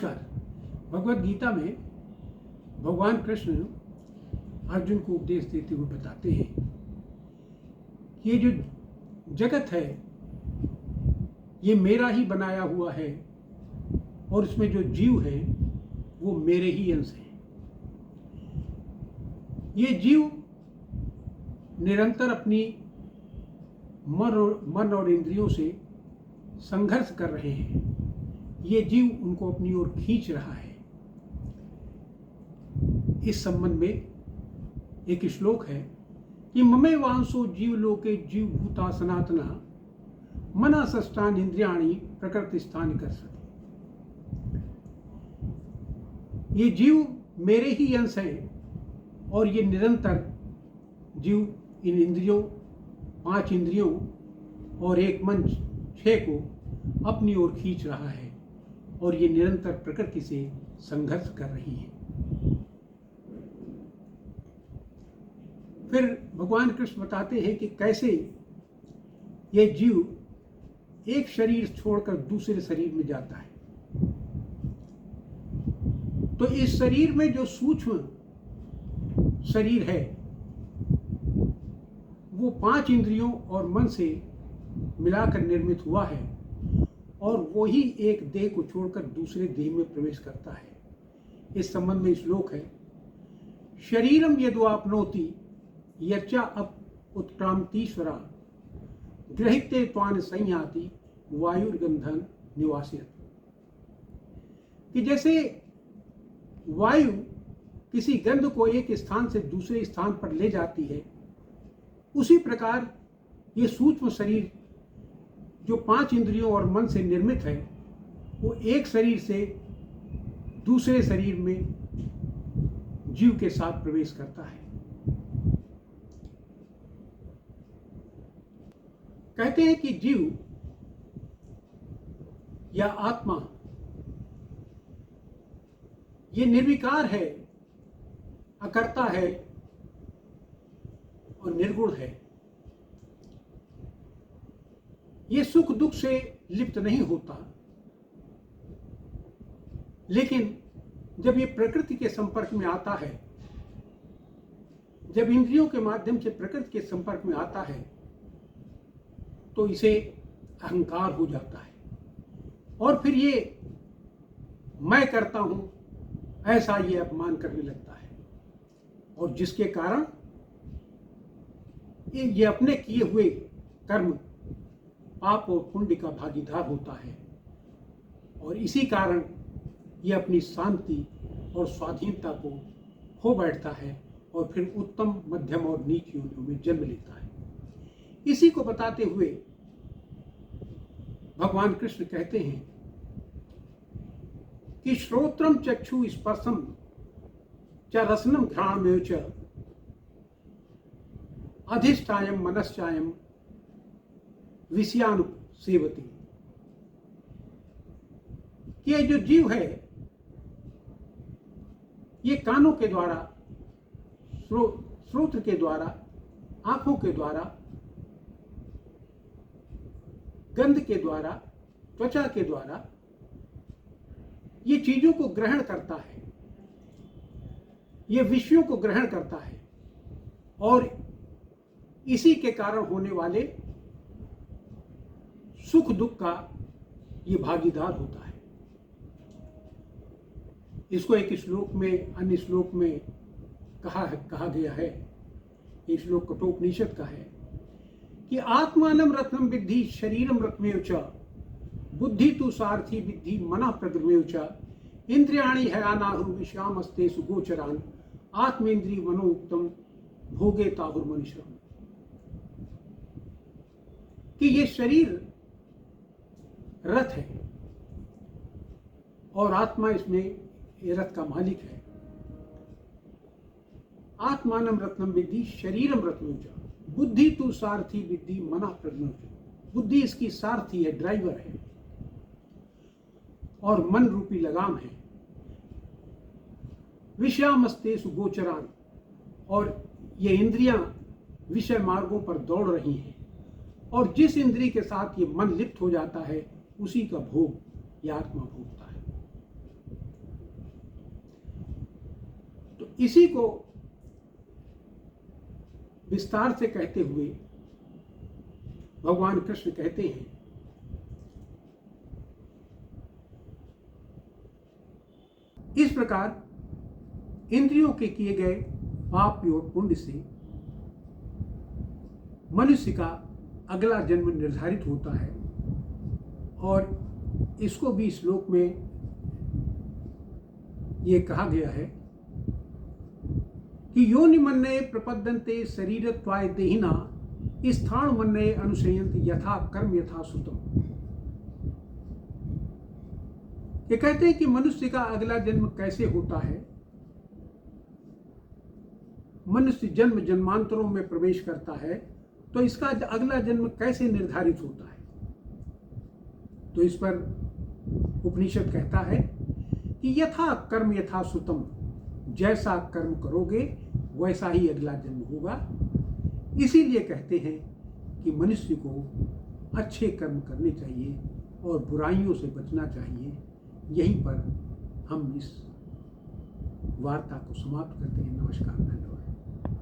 नमस्कार। भगवत गीता में भगवान कृष्ण अर्जुन को उपदेश देते हुए बताते हैं कि ये जो जगत है ये मेरा ही बनाया हुआ है और इसमें जो जीव है वो मेरे ही अंश हैं। ये जीव निरंतर अपनी मन और इंद्रियों से संघर्ष कर रहे हैं। ये जीव उनको अपनी ओर खींच रहा है। इस संबंध में एक श्लोक है कि ममे वांसो जीव लोके जीव भूता सनातना मना सष्टान इंद्रियाणी प्रकृति स्थान कर सके। ये जीव मेरे ही अंश हैं और ये निरंतर जीव इन इंद्रियों, 5 इंद्रियों और एक मन 6 को अपनी ओर खींच रहा है और ये निरंतर प्रकृति से संघर्ष कर रही है। फिर भगवान कृष्ण बताते हैं कि कैसे ये जीव एक शरीर छोड़कर दूसरे शरीर में जाता है। तो इस शरीर में जो सूक्ष्म शरीर है वो 5 इंद्रियों और मन से मिलाकर निर्मित हुआ है और वो ही एक देह को छोड़कर दूसरे देह में प्रवेश करता है। इस संबंध में श्लोक है, शरीरम यद्वाप्नोति यच्चा अप उत्क्रांतीश्वरा गृहीते त्वान संयाति वायुर्गंधन निवासित। कि जैसे वायु किसी गंध को एक स्थान से दूसरे स्थान पर ले जाती है, उसी प्रकार ये सूक्ष्म शरीर जो 5 इंद्रियों और मन से निर्मित है वो एक शरीर से दूसरे शरीर में जीव के साथ प्रवेश करता है। कहते हैं कि जीव या आत्मा ये निर्विकार है, अकर्ता है और निर्गुण है। ये सुख दुख से लिप्त नहीं होता, लेकिन जब ये प्रकृति के संपर्क में आता है, जब इंद्रियों के माध्यम से प्रकृति के संपर्क में आता है तो इसे अहंकार हो जाता है और फिर ये मैं करता हूं ऐसा ये अपमान करने लगता है और जिसके कारण ये अपने किए हुए कर्म पाप और पुण्य का भागीदार होता है और इसी कारण ये अपनी शांति और स्वाधीनता को खो बैठता है और फिर उत्तम, मध्यम और नीच योनियों में जन्म लेता है। इसी को बताते हुए भगवान कृष्ण कहते हैं कि श्रोत्रम चक्षु स्पर्शम च रसनम घ्राणमेव च अधिष्ठायम मनश्चायम विषयानुसेवती। कि ये जो जीव है ये कानों के द्वारा, श्रोत्र के द्वारा, आंखों के द्वारा, गंध के द्वारा, त्वचा के द्वारा ये चीजों को ग्रहण करता है, ये विषयों को ग्रहण करता है और इसी के कारण होने वाले सुख दुख का ये भागीदार होता है। इसको एक श्लोक में, अन्य श्लोक में कहा गया है, ये श्लोक कठोपनिषद का है कि आत्मानं रत्नम विद्धि शरीरम रत्मेव च बुद्धि तु सारथी विद्धि मनः प्रकृमेव च इंद्रियाणि हयानाहु विश्यामस्ते सुगोचरान आत्मेन्द्रिय मनोक्तम भोगे ताहुर्मनिश्रम। कि ये शरीर रथ है और आत्मा इसमें ये रथ का मालिक है। आत्मानं रत्नम विद्धि शरीरम रत्मेव च बुद्धि तु सारथी विद्धि मना प्रज्ञा। बुद्धि इसकी सारथी है, ड्राइवर है और मन रूपी लगाम है। विषयामस्ते सुगोचरान, और ये इंद्रियां विषय मार्गों पर दौड़ रही हैं और जिस इंद्रिय के साथ ये मन लिप्त हो जाता है उसी का भोग ये आत्मा भोगता है। इसी को विस्तार से कहते हुए भगवान कृष्ण कहते हैं, इस प्रकार इंद्रियों के किए गए पाप और पुण्य से मनुष्य का अगला जन्म निर्धारित होता है। और इसको भी श्लोक में ये कहा गया है कि योनि मन्ये प्रपद्यन्ते शरीरत्वाय देहिना स्थान मन्ये अनुशयन्ति यथा कर्म यथा श्रुतम्। ये कहते हैं कि मनुष्य का अगला जन्म कैसे होता है। मनुष्य जन्म जन्मांतरों में प्रवेश करता है, तो इसका अगला जन्म कैसे निर्धारित होता है। तो इस पर उपनिषद कहता है कि यथा कर्म यथा श्रुतम्, जैसा कर्म करोगे वैसा ही अगला जन्म होगा। इसीलिए कहते हैं कि मनुष्य को अच्छे कर्म करने चाहिए और बुराइयों से बचना चाहिए। यहीं पर हम इस वार्ता को समाप्त करते हैं। नमस्कार, धन्यवाद।